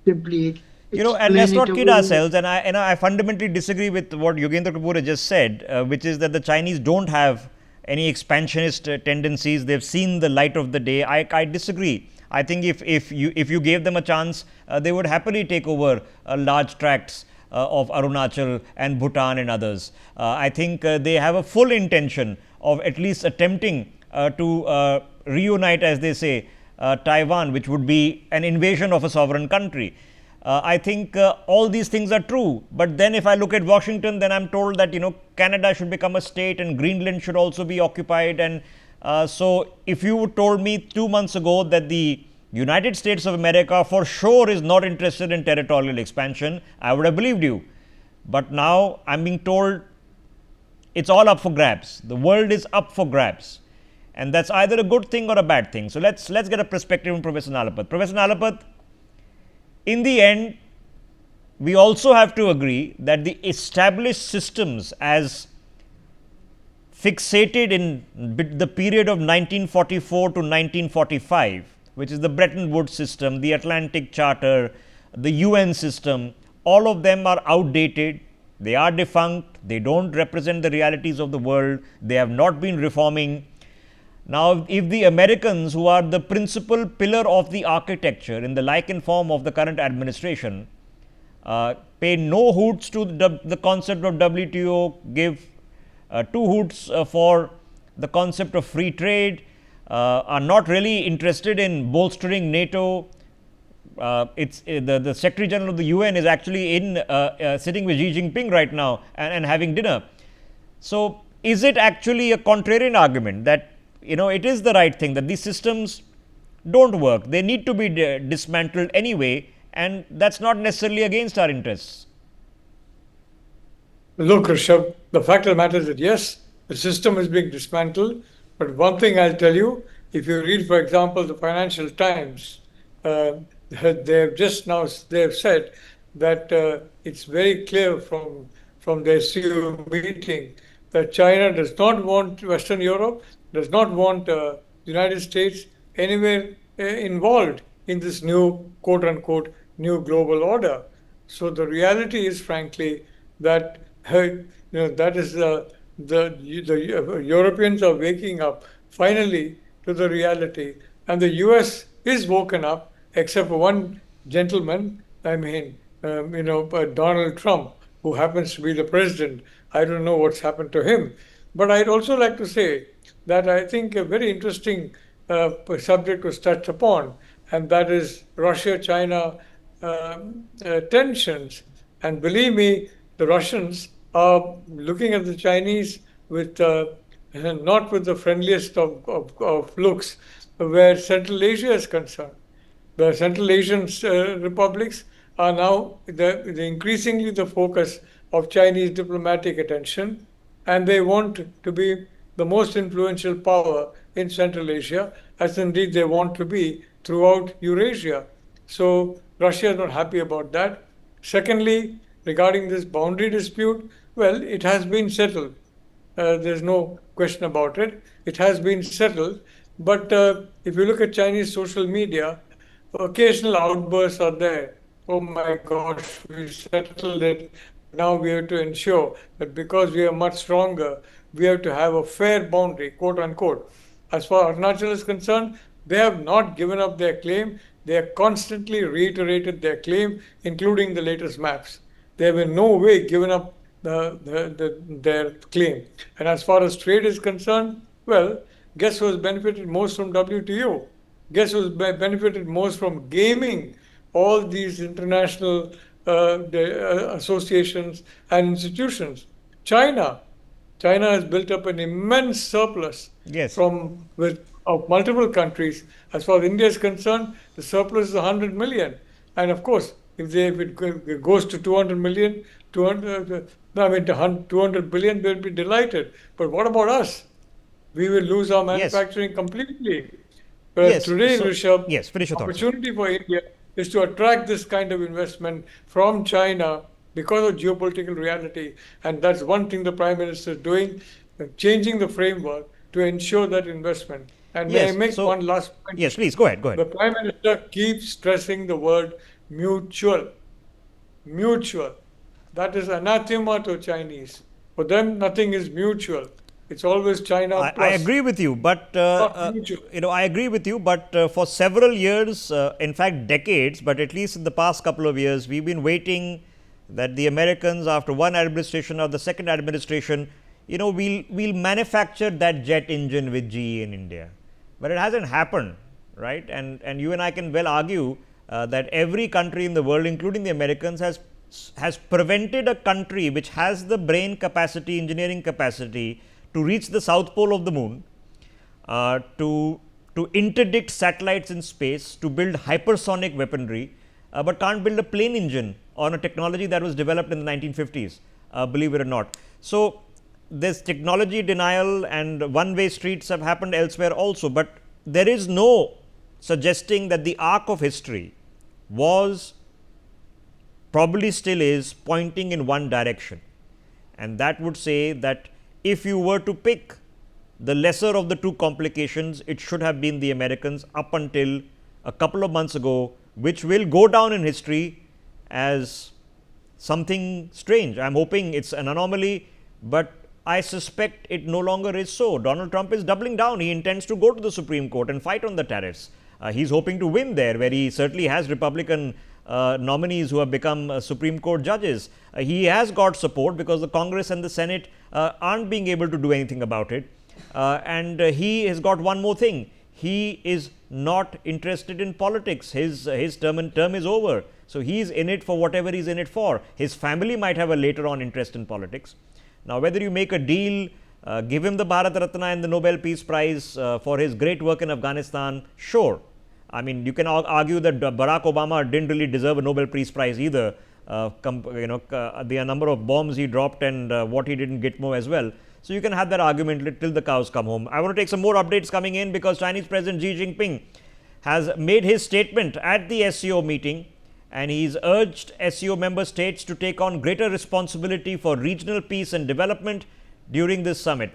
simply and let's not kid ourselves, and I fundamentally disagree with what Yogendra Kapoor has just said, which is that the Chinese don't have any expansionist tendencies. They've seen the light of the day. I disagree. I think if you gave them a chance, they would happily take over large tracts of Arunachal and Bhutan and others. I think they have a full intention of at least attempting to reunite, as they say, Taiwan, which would be an invasion of a sovereign country. I think all these things are true, but then if I look at Washington, then I'm told that Canada should become a state and Greenland should also be occupied. And so if you told me 2 months ago that the United States of America for sure is not interested in territorial expansion, I would have believed you. But now I'm being told it's all up for grabs. The world is up for grabs, and that's either a good thing or a bad thing. So let's get a perspective from Professor Nalapat. Professor Nalapat, in the end, we also have to agree that the established systems, as fixated in the period of 1944 to 1945, which is the Bretton Woods system, the Atlantic Charter, the UN system, all of them are outdated. They are defunct. They don't represent the realities of the world. They have not been reforming. Now, if the Americans, who are the principal pillar of the architecture in the like and form of the current administration, pay no hoots to the concept of WTO, give two hoots for the concept of free trade, are not really interested in bolstering NATO. The Secretary General of the UN is actually sitting with Xi Jinping right now and having dinner. So, is it actually a contrarian argument that it is the right thing that these systems don't work? They need to be dismantled anyway, and that's not necessarily against our interests. Look, Rishabh, the fact of the matter is that yes, the system is being dismantled. But one thing I'll tell you, if you read, for example, the Financial Times, they have said that it's very clear from the SCO meeting that China does not want Western Europe, does not want the United States anywhere involved in this new quote unquote new global order. So the reality is, frankly, that that is the Europeans are waking up finally to the reality, and the US is woken up, except for one gentleman. I mean, Donald Trump, who happens to be the president. I don't know what's happened to him. But I'd also like to say that I think a very interesting subject was touched upon, and that is Russia-China tensions. And believe me, the Russians are looking at the Chinese with not with the friendliest of looks where Central Asia is concerned. The Central Asian republics are now increasingly the focus of Chinese diplomatic attention, and they want to be the most influential power in Central Asia, as indeed they want to be throughout Eurasia. So Russia is not happy about that. Secondly, regarding this boundary dispute, well, it has been settled. There's no question about it. It has been settled. But if you look at Chinese social media, occasional outbursts are there. Oh my gosh, we settled it. Now we have to ensure that because we are much stronger, we have to have a fair boundary, quote unquote. As far as Arunachal is concerned, they have not given up their claim. They have constantly reiterated their claim, including the latest maps. They have in no way given up their claim. And as far as trade is concerned, well, guess who has benefited most from WTO? Guess who has benefited most from gaming all these international associations and institutions? China. China has built up an immense surplus of multiple countries. As far as India is concerned, the surplus is 100 million. And of course, if it goes to 200 million, 200 billion, they'll be delighted. But what about us? We will lose our manufacturing completely. But today, Rishabh, finish your opportunity for India is to attract this kind of investment from China because of geopolitical reality. And that's one thing the Prime Minister is doing, changing the framework to ensure that investment. And may I make one last point? Yes, please, go ahead. The Prime Minister keeps stressing the word mutual. Mutual. That is anathema to Chinese. For them, nothing is mutual. It's always China plus. I agree with you, but I agree with you. But for several years, in fact decades, but at least in the past couple of years, we've been waiting that the Americans, after one administration or the second administration, we'll manufacture that jet engine with GE in India. But it hasn't happened, right? And you and I can well argue that every country in the world, including the Americans, has prevented a country which has the brain capacity, engineering capacity to reach the south pole of the moon, to interdict satellites in space, to build hypersonic weaponry, but can't build a plane engine on a technology that was developed in the 1950s, believe it or not. So this technology denial and one-way streets have happened elsewhere also, but there is no suggesting that the arc of history was, probably still is, pointing in one direction. And that would say that if you were to pick the lesser of the two complications, it should have been the Americans up until a couple of months ago, which will go down in history as something strange. I'm hoping it's an anomaly, but I suspect it no longer is so. Donald Trump is doubling down. He intends to go to the Supreme Court and fight on the tariffs. He's hoping to win there, where he certainly has Republican nominees who have become Supreme Court judges. He has got support because the Congress and the Senate aren't being able to do anything about it. And he has got one more thing. He is not interested in politics. His term is over. So he's in it for whatever he's in it for. His family might have a later on interest in politics. Now, whether you make a deal, give him the Bharat Ratna and the Nobel Peace Prize for his great work in Afghanistan, sure. I mean, you can argue that Barack Obama didn't really deserve a Nobel Peace Prize either. The number of bombs he dropped and what he did in Gitmo as well. So you can have that argument till the cows come home. I want to take some more updates coming in because Chinese President Xi Jinping has made his statement at the SCO meeting, and he's urged SCO member states to take on greater responsibility for regional peace and development during this summit.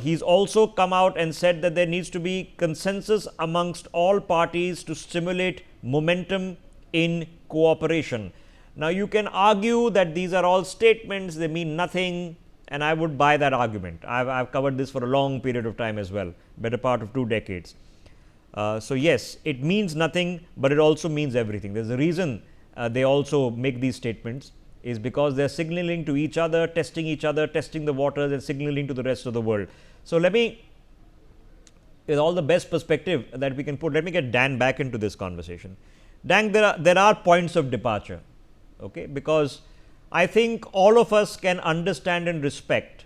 He's also come out and said that there needs to be consensus amongst all parties to stimulate momentum in cooperation. Now, you can argue that these are all statements, they mean nothing, and I would buy that argument. I've covered this for a long period of time as well, better part of 2 decades. So yes, it means nothing, but it also means everything. There's a reason they also make these statements, is because they're signaling to each other, testing the waters, and signaling to the rest of the world. So let me, with all the best perspective that we can put, let me get Dan back into this conversation. Dan, there are points of departure, okay, because I think all of us can understand and respect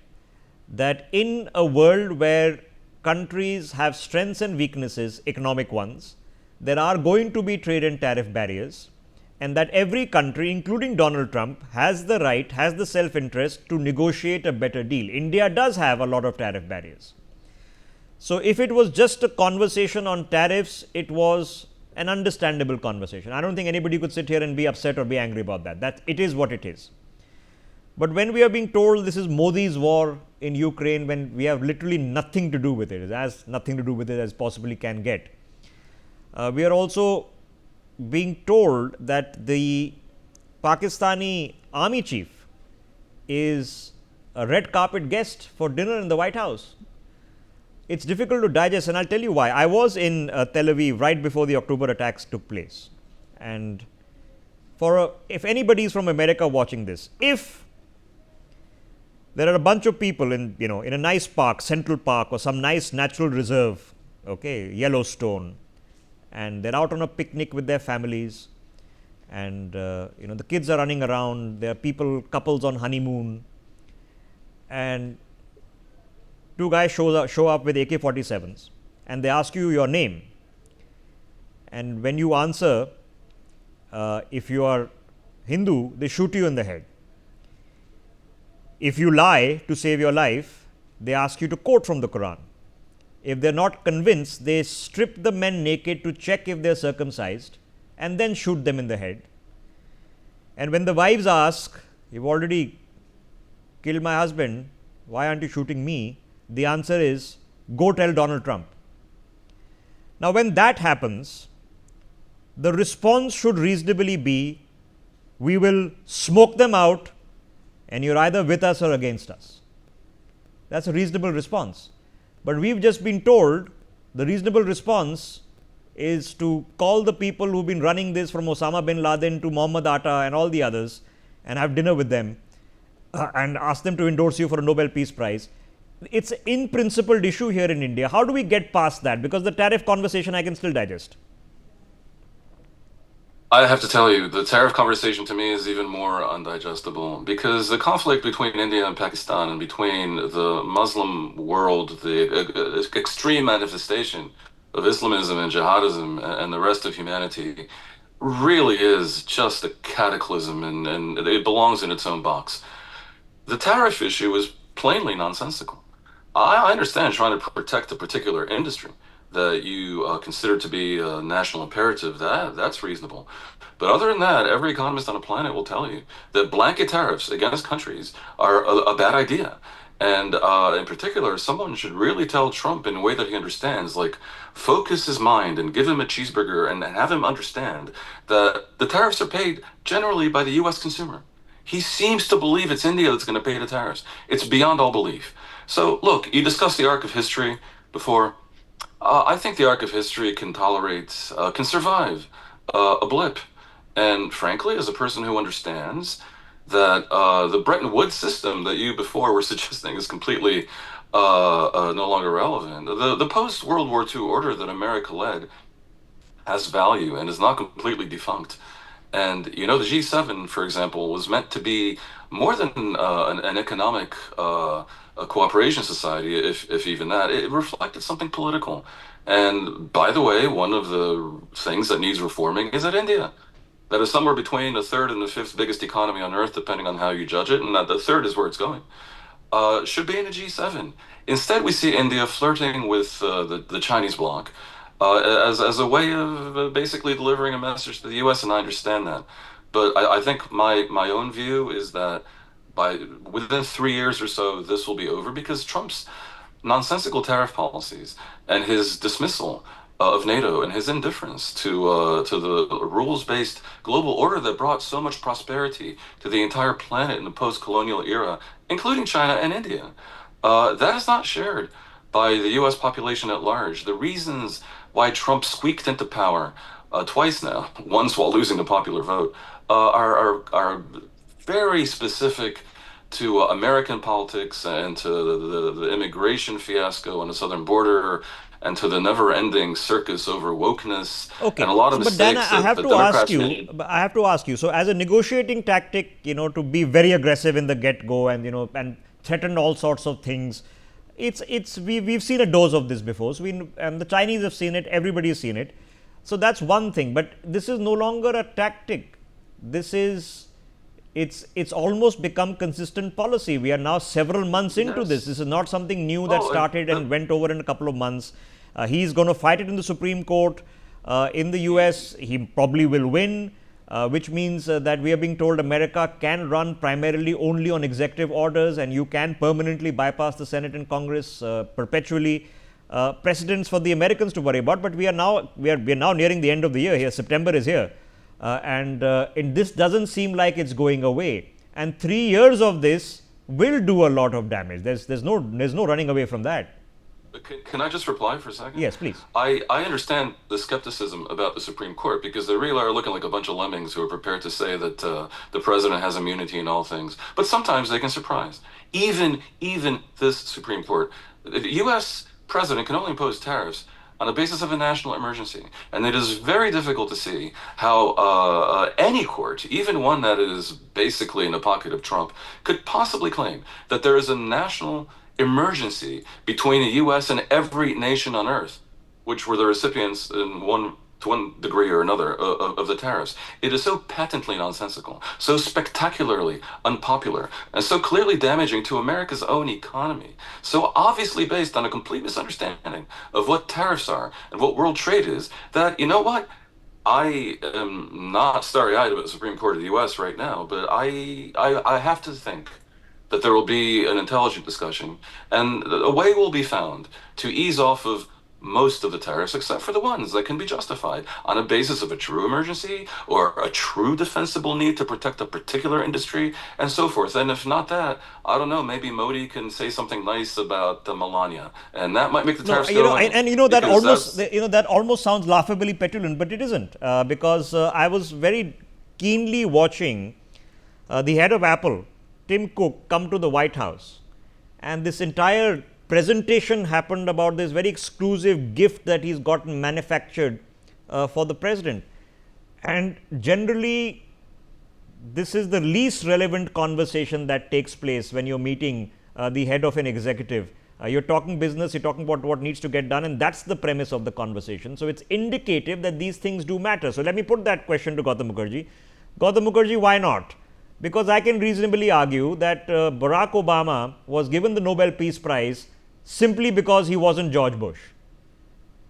that in a world where countries have strengths and weaknesses, economic ones, there are going to be trade and tariff barriers, and that every country, including Donald Trump, has the right, has the self-interest to negotiate a better deal. India does have a lot of tariff barriers. So if it was just a conversation on tariffs, it was an understandable conversation. I don't think anybody could sit here and be upset or be angry about that. That it is what it is. But when we are being told this is Modi's war in Ukraine, when we have literally nothing to do with it, as nothing to do with it as possibly can get, we are also being told that the Pakistani army chief is a red carpet guest for dinner in the White House. It's difficult to digest, and I'll tell you why. I was in Tel Aviv right before the October attacks took place, and if anybody is from America watching this, if there are a bunch of people in a nice park, Central Park, or some nice natural reserve, okay, Yellowstone, and they're out on a picnic with their families, and the kids are running around, there are couples on honeymoon, and 2 guys show up with AK-47s, and they ask you your name, and when you answer, if you are Hindu, they shoot you in the head. If you lie to save your life, they ask you to quote from the Quran. If they're not convinced, they strip the men naked to check if they're circumcised and then shoot them in the head. And when the wives ask, "You've already killed my husband, why aren't you shooting me?" the answer is, "Go tell Donald Trump." Now, when that happens, the response should reasonably be, we will smoke them out and you're either with us or against us. That's a reasonable response. But we've just been told the reasonable response is to call the people who've been running this, from Osama bin Laden to Mohammed Atta and all the others, and have dinner with them and ask them to endorse you for a Nobel Peace Prize. It's an in-principled issue here in India. How do we get past that? Because the tariff conversation I can still digest. I have to tell you, the tariff conversation to me is even more undigestible, because the conflict between India and Pakistan and between the Muslim world, the extreme manifestation of Islamism and jihadism and the rest of humanity, really is just a cataclysm, and it belongs in its own box. The tariff issue is plainly nonsensical. I understand trying to protect a particular industry that you consider to be a national imperative, that's reasonable. But other than that, every economist on the planet will tell you that blanket tariffs against countries are a bad idea. And in particular, someone should really tell Trump in a way that he understands, like, focus his mind and give him a cheeseburger and have him understand that the tariffs are paid generally by the US consumer. He seems to believe it's India that's going to pay the tariffs. It's beyond all belief. So look, you discussed the arc of history before. I think the arc of history can survive a blip. And frankly, as a person who understands that the Bretton Woods system that you before were suggesting is completely no longer relevant, the post-World War II order that America led has value and is not completely defunct. And you know, the G7, for example, was meant to be more than an economic a cooperation society, if even that. It reflected something political. And by the way, one of the things that needs reforming is that India, that is somewhere between the third and the fifth biggest economy on earth, depending on how you judge it, and that the third is where it's going, should be in a G7. Instead, we see India flirting with the Chinese bloc as a way of basically delivering a message to the U.S., and I understand that. But I think my own view is that within 3 years or so, this will be over because Trump's nonsensical tariff policies and his dismissal of NATO and his indifference to the rules-based global order that brought so much prosperity to the entire planet in the post-colonial era, including China and India, that is not shared by the U.S. population at large. The reasons why Trump squeaked into power twice now, once while losing the popular vote, are very specific to American politics and to the immigration fiasco on the southern border and to the never-ending circus over wokeness Okay, and a lot of so, but mistakes then I have that to ask Democrats you. made. I have to ask you. So, as a negotiating tactic, to be very aggressive in the get-go and and threaten all sorts of things, we've seen a dose of this before. So, and the Chinese have seen it. Everybody's seen it. So that's one thing. But this is no longer a tactic. This is it's almost become consistent policy. We are now several months into this. This is not something new that started and went over in a couple of months. He's going to fight it in the Supreme Court. In the US, he probably will win, which means that we are being told America can run primarily only on executive orders, and you can permanently bypass the Senate and Congress perpetually. Precedents for the Americans to worry about, but we are now nearing the end of the year here. September is here. And this doesn't seem like it's going away. And 3 years of this will do a lot of damage. There's no running away from that. Can I just reply for a second? Yes, please. I understand the skepticism about the Supreme Court because they really are looking like a bunch of lemmings who are prepared to say that the president has immunity in all things. But sometimes they can surprise. Even this Supreme Court, the U.S. president can only impose tariffs on the basis of a national emergency. And it is very difficult to see how any court, even one that is basically in the pocket of Trump, could possibly claim that there is a national emergency between the U.S. and every nation on earth, which were the recipients to one degree or another of the tariffs. It is so patently nonsensical, so spectacularly unpopular, and so clearly damaging to America's own economy, so obviously based on a complete misunderstanding of what tariffs are and what world trade is, that, you know what, I am not starry-eyed about the Supreme Court of the U.S. right now, but I have to think that there will be an intelligent discussion and a way will be found to ease off of most of the tariffs, except for the ones that can be justified on a basis of a true emergency or a true defensible need to protect a particular industry and so forth. And if not that, I don't know, maybe Modi can say something nice about Melania, and that might make the tariffs go away. And that almost sounds laughably petulant, but it isn't, because I was very keenly watching the head of Apple, Tim Cook, come to the White House, and this entire presentation happened about this very exclusive gift that he's gotten manufactured for the president. And generally, this is the least relevant conversation that takes place when you're meeting the head of an executive. You're talking business, you're talking about what needs to get done, and that's the premise of the conversation. So it's indicative that these things do matter. So let me put that question to Gautam Mukherjee. Gautam Mukherjee, why not? Because I can reasonably argue that Barack Obama was given the Nobel Peace Prize simply because he wasn't George Bush.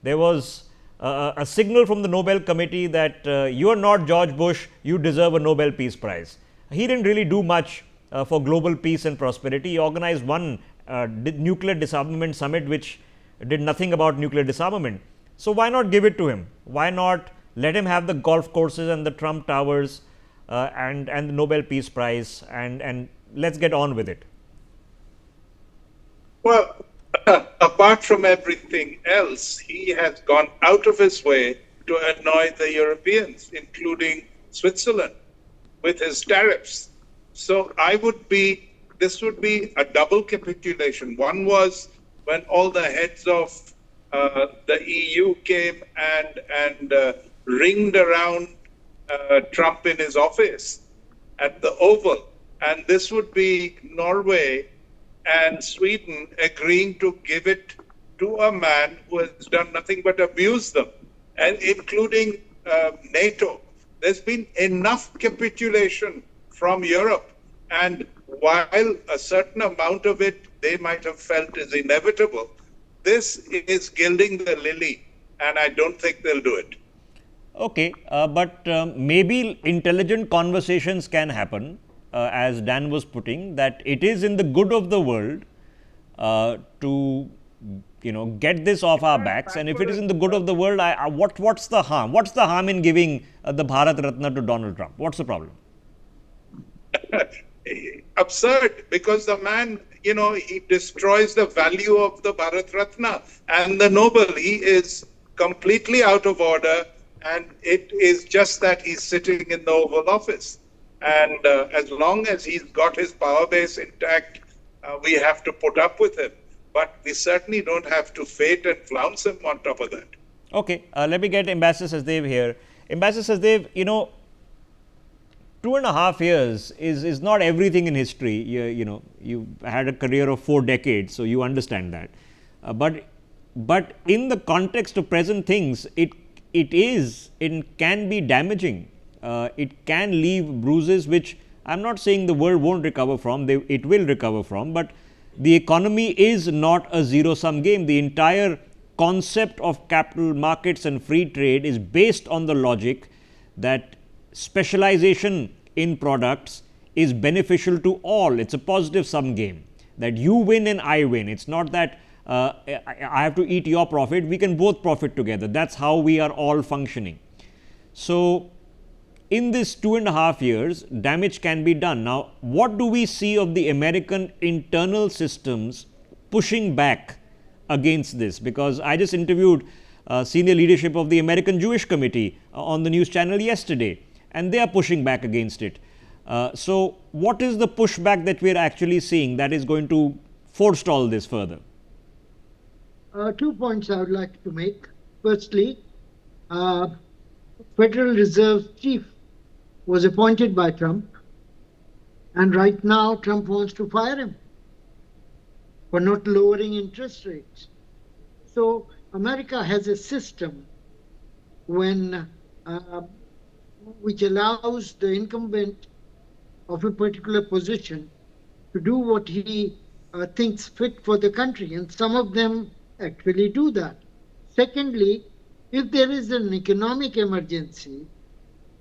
There was a signal from the Nobel Committee that you are not George Bush, you deserve a Nobel Peace Prize. He didn't really do much for global peace and prosperity. He organized one nuclear disarmament summit which did nothing about nuclear disarmament. So why not give it to him? Why not let him have the golf courses and the Trump Towers and the Nobel Peace Prize, and let's get on with it? Well, apart from everything else, he has gone out of his way to annoy the Europeans, including Switzerland with his tariffs. So this would be a double capitulation. One was when all the heads of the EU came and ringed around Trump in his office at the Oval. And this would be Norway and Sweden agreeing to give it to a man who has done nothing but abuse them, and including NATO. There's been enough capitulation from Europe, and while a certain amount of it they might have felt is inevitable, this is gilding the lily, and I don't think they'll do it. Okay, but maybe intelligent conversations can happen, as Dan was putting, that it is in the good of the world to get this off our backs, and if it is in the good of the world, what's the harm? What's the harm in giving the Bharat Ratna to Donald Trump? What's the problem? Absurd, because the man, he destroys the value of the Bharat Ratna and the Nobel. He is completely out of order, and it is just that he's sitting in the Oval Office. And as long as he's got his power base intact, we have to put up with him. But we certainly don't have to fate and flounce him on top of that. Okay, let me get Ambassador Sachdev here. Ambassador Sachdev, 2.5 years is not everything in history. You've had a career of 4 decades, so you understand that. But in the context of present things, it can be damaging. It can leave bruises which I'm not saying the world won't recover from, it will recover from, but the economy is not a zero-sum game. The entire concept of capital markets and free trade is based on the logic that specialization in products is beneficial to all. It's a positive sum game, that you win and I win. It's not that I have to eat your profit. We can both profit together. That's how we are all functioning. So in this 2.5 years, damage can be done. Now, what do we see of the American internal systems pushing back against this? Because I just interviewed senior leadership of the American Jewish Committee on the news channel yesterday, and they are pushing back against it. So what is the pushback that we are actually seeing that is going to forestall this further? 2 points I would like to make. Firstly, Federal Reserve Chief was appointed by Trump, and right now Trump wants to fire him for not lowering interest rates. So America has a system which allows the incumbent of a particular position to do what he thinks fit for the country, and some of them actually do that. Secondly, if there is an economic emergency,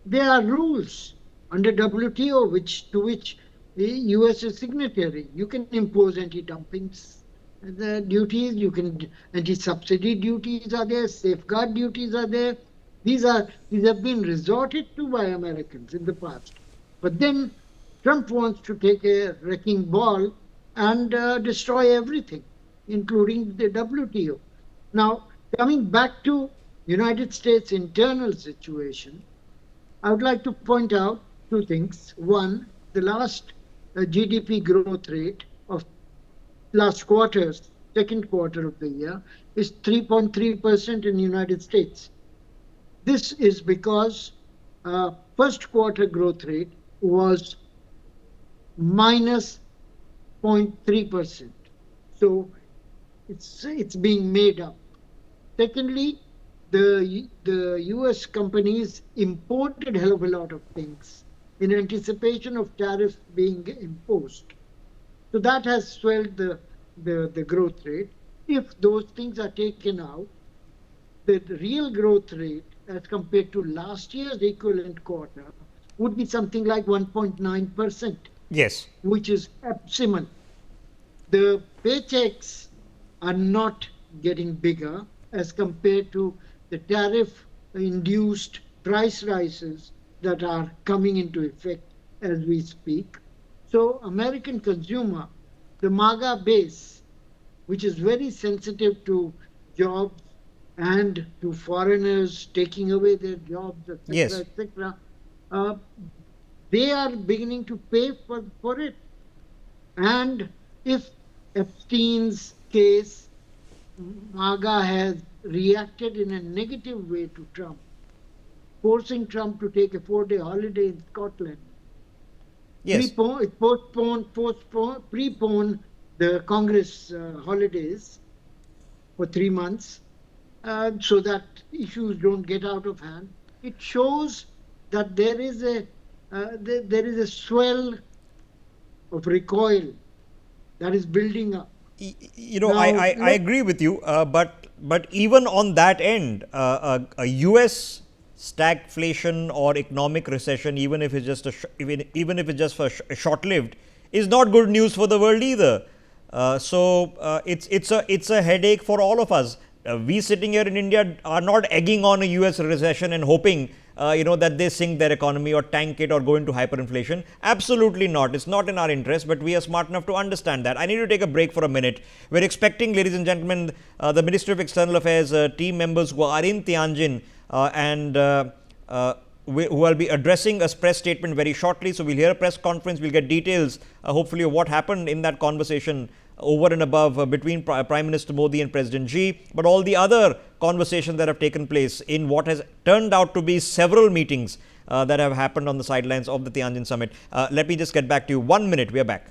there are rules under WTO to which the US is signatory. You can impose anti-dumping duties, anti-subsidy duties are there, safeguard duties are there. These have been resorted to by Americans in the past. But then Trump wants to take a wrecking ball and destroy everything, including the WTO. Now, coming back to United States internal situation, I would like to point out 2 things. One, the last GDP growth rate of last quarter's, second quarter of the year, is 3.3% in the United States. This is because first quarter growth rate was minus 0.3%. So it's being made up. Secondly, the US companies imported a hell of a lot of things in anticipation of tariffs being imposed. So that has swelled the growth rate. If those things are taken out, the real growth rate as compared to last year's equivalent quarter would be something like 1.9%. Yes. Which is abysmal. The paychecks are not getting bigger as compared to the tariff-induced price rises that are coming into effect as we speak. So American consumer, the MAGA base, which is very sensitive to jobs and to foreigners taking away their jobs, etc., yes, etc., uh, they are beginning to pay for it. And if Epstein's case, MAGA has reacted in a negative way to Trump, forcing Trump to take a 4-day holiday in Scotland. Yes. Prepone the Congress holidays for 3 months so that issues don't get out of hand. It shows that there is a swell of recoil that is building up. You know, I agree with you, but even on that end, a U.S. stagflation or economic recession, even if it's just even if it's just for short-lived, is not good news for the world either. It's a headache for all of us. We sitting here in India are not egging on a U.S. recession and hoping that they sink their economy or tank it or go into hyperinflation. Absolutely not. It's not in our interest, but we are smart enough to understand that. I need to take a break for a minute. We're expecting, ladies and gentlemen, the Ministry of External Affairs team members who are in Tianjin who will be addressing a press statement very shortly. So we'll hear a press conference. We'll get details, hopefully, of what happened in that conversation over and above between Prime Minister Modi and President Xi, but all the other conversations that have taken place in what has turned out to be several meetings that have happened on the sidelines of the Tianjin summit. Let me just get back to you. 1 minute, we are back.